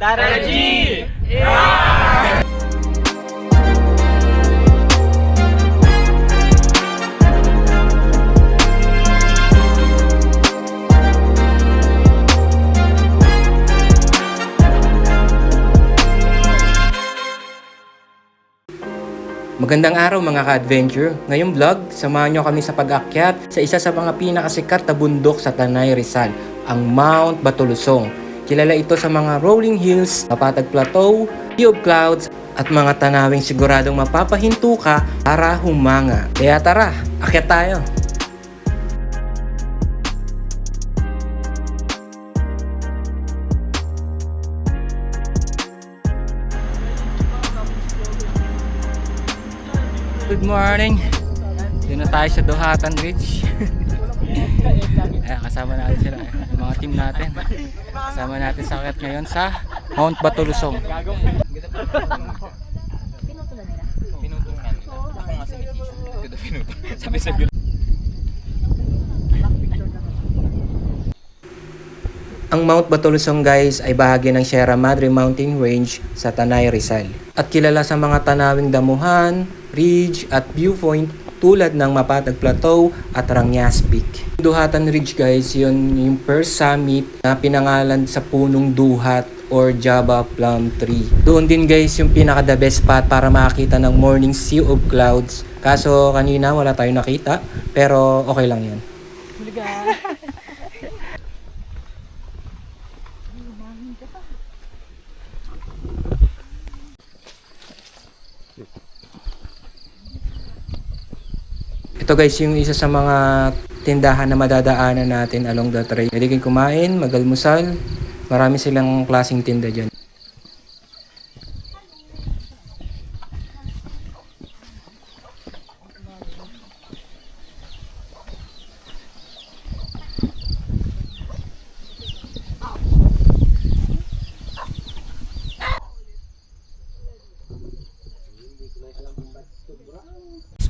Tara G! Magandang araw mga ka-adventure. Ngayong vlog, samahan nyo kami sa pag-akyat sa isa sa mga pinakasikat na bundok sa Tanay Rizal, ang Mount Batulusong. Kilala ito sa mga rolling hills, mapatag plateau, sea of clouds, at mga tanawing siguradong mapapahinto ka para humanga. Kaya tara, akyat tayo! Good morning! Doon na tayo sa Duhatan Ridge. Ayan, kasama natin sila, yung mga team natin. Kasama natin sa akyat ngayon sa Mount Batulusong. Ang Mount Batulusong guys ay bahagi ng Sierra Madre Mountain Range sa Tanay Rizal. At kilala sa mga tanawing damuhan, ridge at viewpoint tulad ng Mapatag Plateau at Rangya's Peak. Duhatan Ridge guys, yun yung first summit na pinangalan sa punong duhat or Java Plum Tree. Doon din guys yung pinaka the best spot para makakita ng morning sea of clouds. Kaso kanina wala tayong nakita pero okay lang yan. Ito guys yung isa sa mga tindahan na madadaanan natin along the trail. Pwede kayong kumain, mag-almusal. Marami silang klaseng tinda dyan.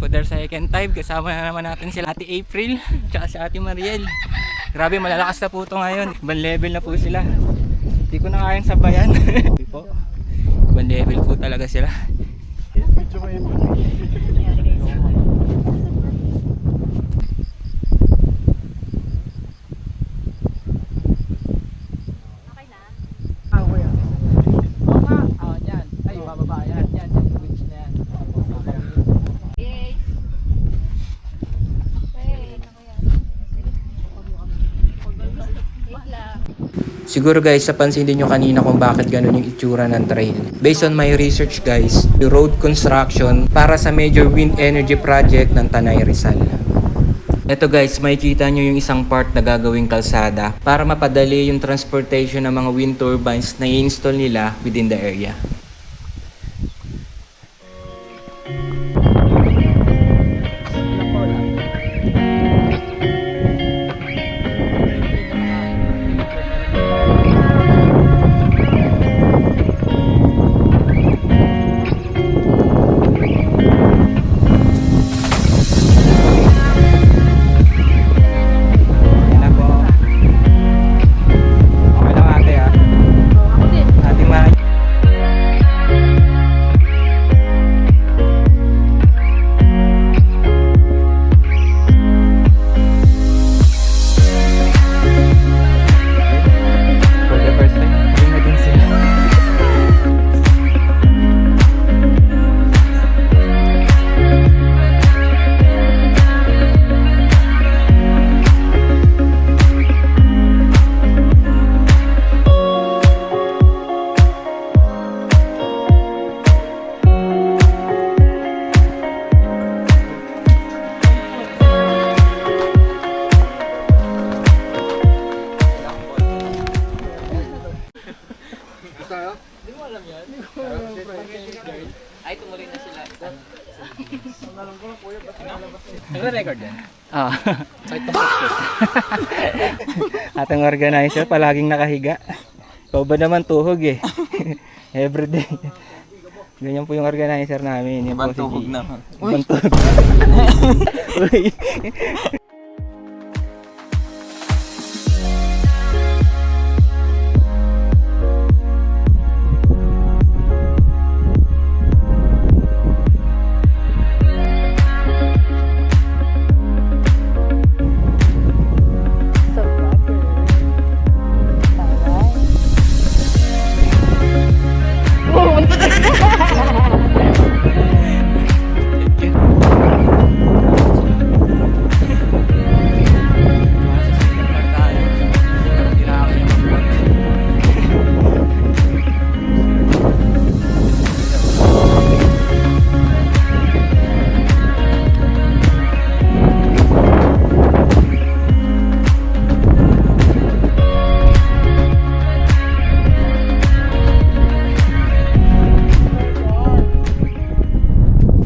For their second time, kasama na naman natin sila Ate April tsaka si Ate Mariel. Grabe, malalakas na po ito ngayon. Ibang level na po sila. Hindi ko na kayang sabayan. Ibang level po talaga sila. Siguro guys, napansin din nyo kanina kung bakit ganun yung itsura ng trail. Based on my research guys, the road construction para sa major wind energy project ng Tanay Rizal. Ito guys, makikita nyo yung isang part na gagawing kalsada para mapadali yung transportation ng mga wind turbines na i-install nila within the area. Ay, tumuloy na sila. Nagre-record yan? Oo. Ating organizer, palaging nakahiga. Ikaw ba naman tuhog eh. Everyday. Ganyan po yung organizer namin. Ibang tuhog na. Ibang tuhog. Uy.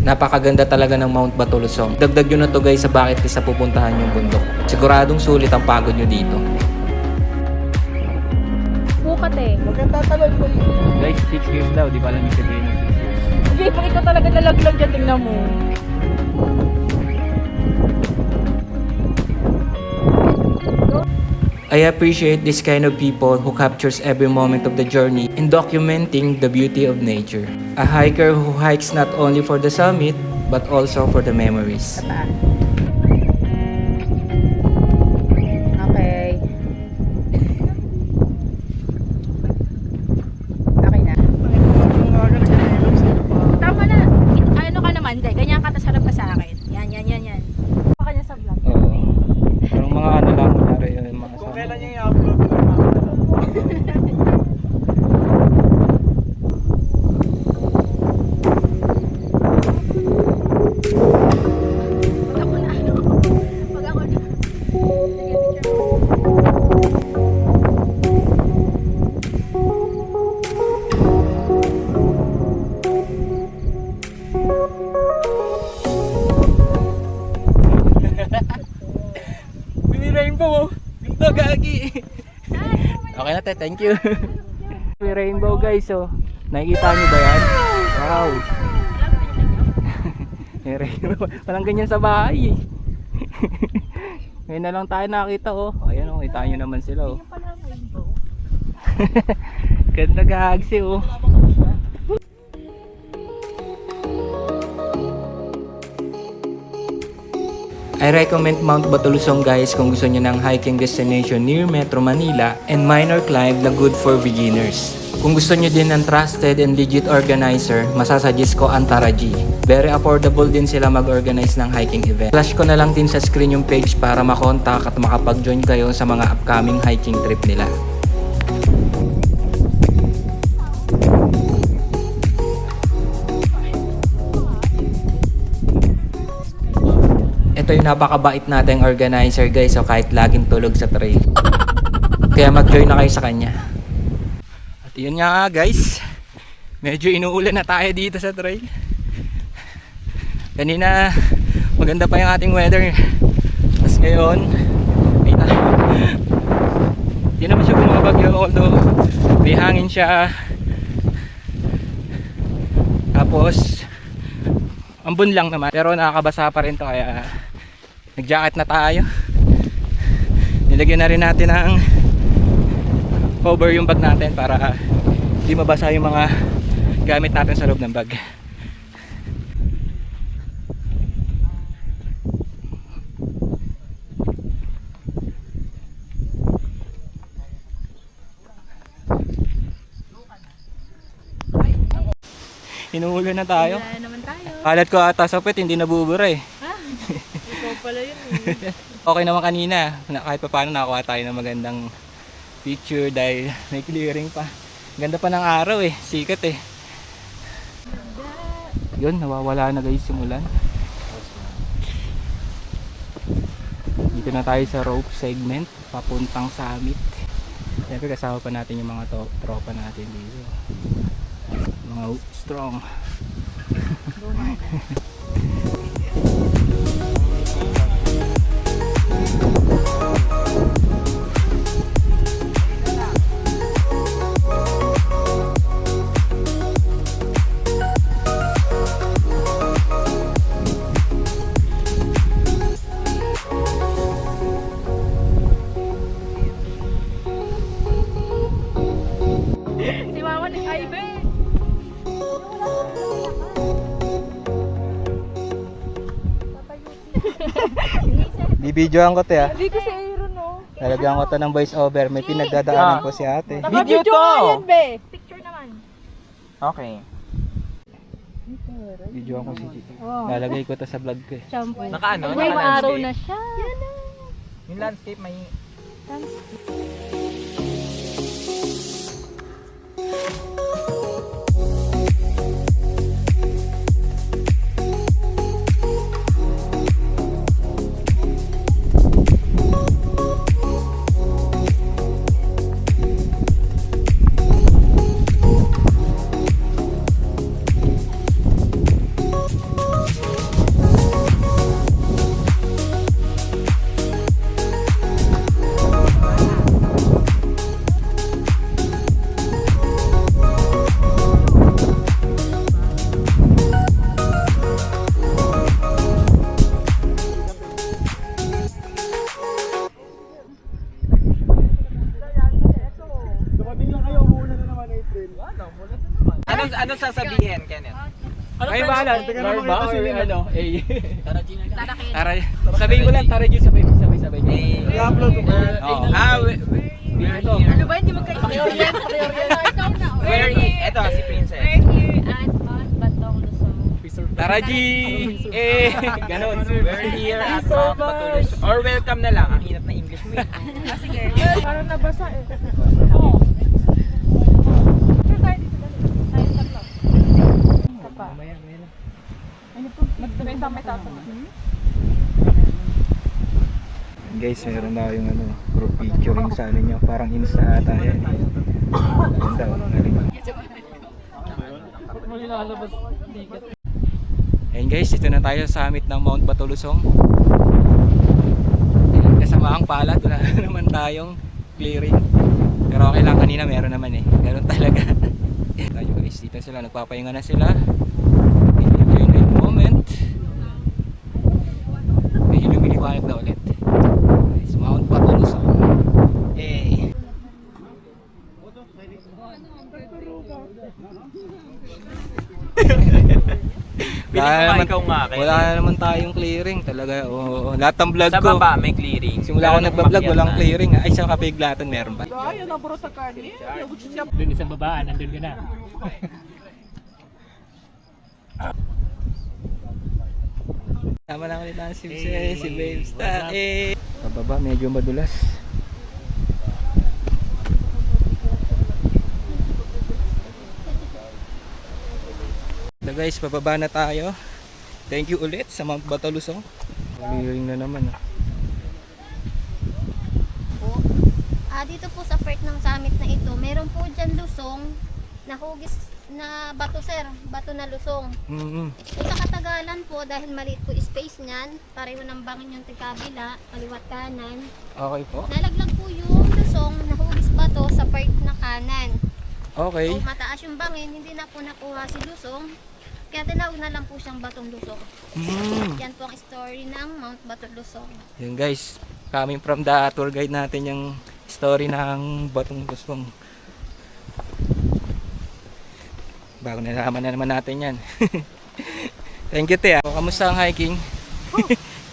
Napakaganda talaga ng Mount Batulusong. Dagdag nyo na to guys sa bucket list sa pupuntahan yung bundok. Siguradong sulit ang pagod nyo dito. Bukat eh. Maganda talon mo yun. Guys, 6 years daw. Di ba alam yung sabihin ng 6 years? Hindi, pag ikaw talaga nalaglag dyan, tingnan mo. I appreciate this kind of people who captures every moment of the journey in documenting the beauty of nature. A hiker who hikes not only for the summit, but also for the memories. Okay. Okay na. Tama na. Ano ka naman, de? Ganyan ka, tas harap ka sa akin. Yan. Baka niya sa vlog. Oo. Parang mga ano lang, kunwari yung mga Kung kailan niya i-upload ko lang Pag ako na ano. Pag ako na. Sige, picture mo. Mini rainbow, oh. Ganda gagi. Okay na te, thank you. May rainbow guys, oh. Nakikita niyo ba yan? Wow. May rainbow. Walang ganyan sa bahay eh. Ngayon na lang tayo nakita, oh. Ayan, oh. Kita niyo naman sila, oh. Ganda gagsi, oh. I recommend Mount Batulusong guys kung gusto niyo ng hiking destination near Metro Manila, and minor climb na good for beginners. Kung gusto niyo din ng trusted and legit organizer, masasuggest ko Antara G. Very affordable din sila mag-organize ng hiking event. Flash ko na lang din sa screen yung page para makontak at makapag-join kayo sa mga upcoming hiking trip nila. Ito yung napakabait nating organizer guys, so kahit laging tulog sa trail. Kaya mag-join na kayo sa kanya. At yun nga guys, medyo inuulan na tayo dito sa trail. Kanina maganda pa yung ating weather, tapos ngayon ay hindi naman siya bumabagyo, although may hangin siya. Tapos ambon lang naman, pero nakakabasa pa rin to, kaya nag-jacket na tayo. Nilagyan na rin natin ng cover yung bag natin para hindi mabasa yung mga gamit natin sa loob ng bag. Inuulan na tayo. Wala naman tayo. Kalat ko ata sa puwet, hindi nabubura eh. Ikaw pala yun eh. Okay naman kanina, kahit pa paano nakakuha tayo ng magandang picture dahil may clearing pa. Ganda pa ng araw eh, sikat eh. Yun, nawawala na guys yung ulan. Dito na tayo sa rope segment, papuntang summit. Siyempre kasama pa natin yung mga tropa natin dito. Mga strong. Si Mama nag-ibe. Bibidyoan ko to ya. Sabi ko sa Aaron no. Lalagyan ko to ng voice over. May pinagdadaanan po si ate. Video to! Yan be. Picture naman. Okay. Bidyoan ko si Gigi. Oh. Lalagay ko to sa vlog ko eh. Shampoo. Naka-ano? May Naka-landscape? araw na siya. Yan na. Yung landscape may... Ano sasabihin, Kenneth? Ay, bahala. Lord ba? Or ano? Tarakit. Tara, sabihin ko lang, Tara G, sabay-sabay. I-upload ko ba? Oo. Ano ba, hindi magka-orient? Ikaw na. Eto, si Princess. We're here at Mount Batong, Luzon. Tara G! Ganon. We're here at Mount Batulus. Or welcome na lang. Ang hinat na English mo eh. Sige. Parang nabasa eh. May tatama. Guys, meron na yung group picturing sa ano nyo. Parang insta ata yan. Ganda, galing. Ayun guys, dito na tayo sa summit ng Mount Batulusong. Kasamaang palad, wala na naman tayong clearing. Pero okay lang, kanina meron naman eh. Ganun talaga. Tayo guys, dito sila, nagpapahinga na sila. Enjoy the moment. Medyo lumiliwanag na ulit. Guys, Mount Batulusong. Hey. Wala na naman tayong clearing talaga. Oo, lahat ng vlog Sa ko. baba may clearing. Simula ako Pero nagpa-vlog, umakyat walang na. clearing. Ay, sa Kapiglatan meron ba? Ayun ang puro sa kanya. Doon isang babaan, nandun ka na. Tama na ulit ang si Babesta. Pababa, medyo madulas. So guys, pababa na tayo. Thank you ulit sa Mount Batulusong. Clearing na naman. Dito po sa part ng summit na ito, meron po dyan lusong na hugis na bato sir, bato na lusong. Sa katagalan po, dahil maliit po space niyan, pareho ng bangin yung tigabila, kaliwat kanan. Okay po. Nalaglag po yung lusong na hugis bato sa part na kanan. Okay. So mataas yung bangin, hindi na po nakuha si lusong. Kaya tinawag na lang po siyang Batong Lusong. Yan po ang story ng Mount Batong Lusong. Yun guys, coming from the tour guide natin yung story ng Batong Lusong. Bago nalaman na naman natin yan. Thank you, Tia. Kamusta ang hiking?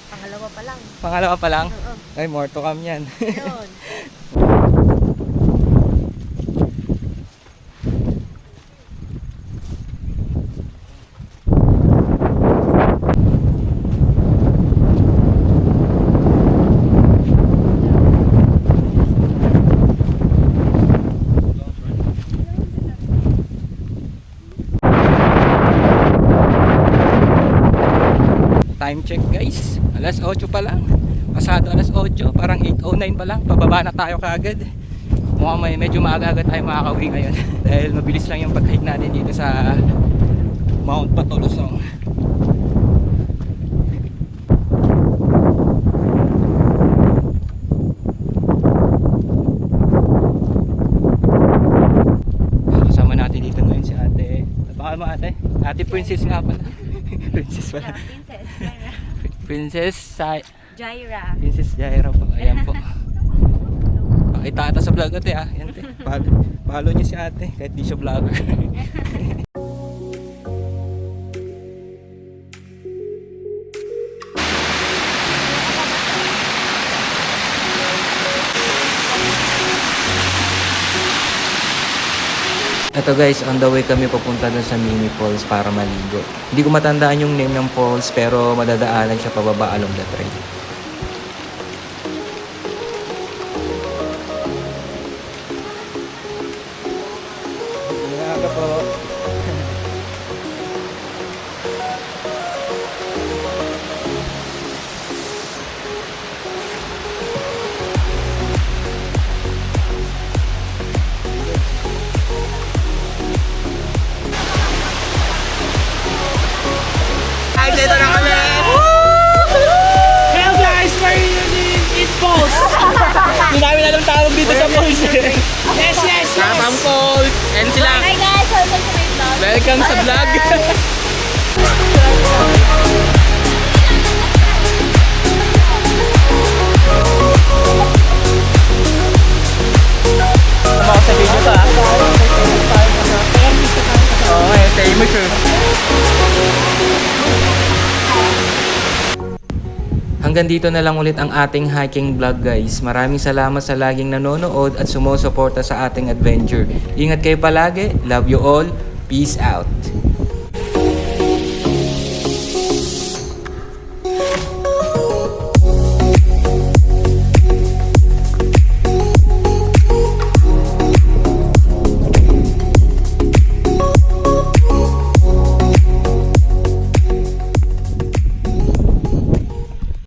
Pangalawa pa lang. Pangalawa pa lang? Oo. Ay, more to come yan. Yun. Time check guys, alas 8 pa lang. Pasado alas 8, parang 8:09 pa lang. Pababa na tayo kaagad. Mukhang medyo maaga-agad tayo makakauwi ngayon. Dahil mabilis lang yung pag-hike natin dito sa Mount Batulusong. Kasama natin dito ngayon si ate. Baka mo ate? Ate Princess nga pala. Princess pala. Princess Jaira. Princess Jaira po. Ayan po. Pakita ata sa vlog ate ah. Yan te. Follow niyo si ate kahit di siya vlogger. Ito guys, on the way kami papunta dun sa mini falls para maligo. Hindi ko matandaan yung name ng falls pero madadaanan siya pababa along the trail. Umaga po. Guys, ito na kami! Hello guys, we're in Falls! Hindi namin alam tawag dito sa Falls. Yes, yes, Sapang Falls! And sila, Hi guys, welcome to my vlog. welcome sa vlog! Sama ko sa video to ah. Oo. Say mo sure. Hanggang dito na lang ulit ang ating hiking vlog guys. Maraming salamat sa laging nanonood at sumusuporta sa ating adventure. Ingat kayo palagi. Love you all. Peace out.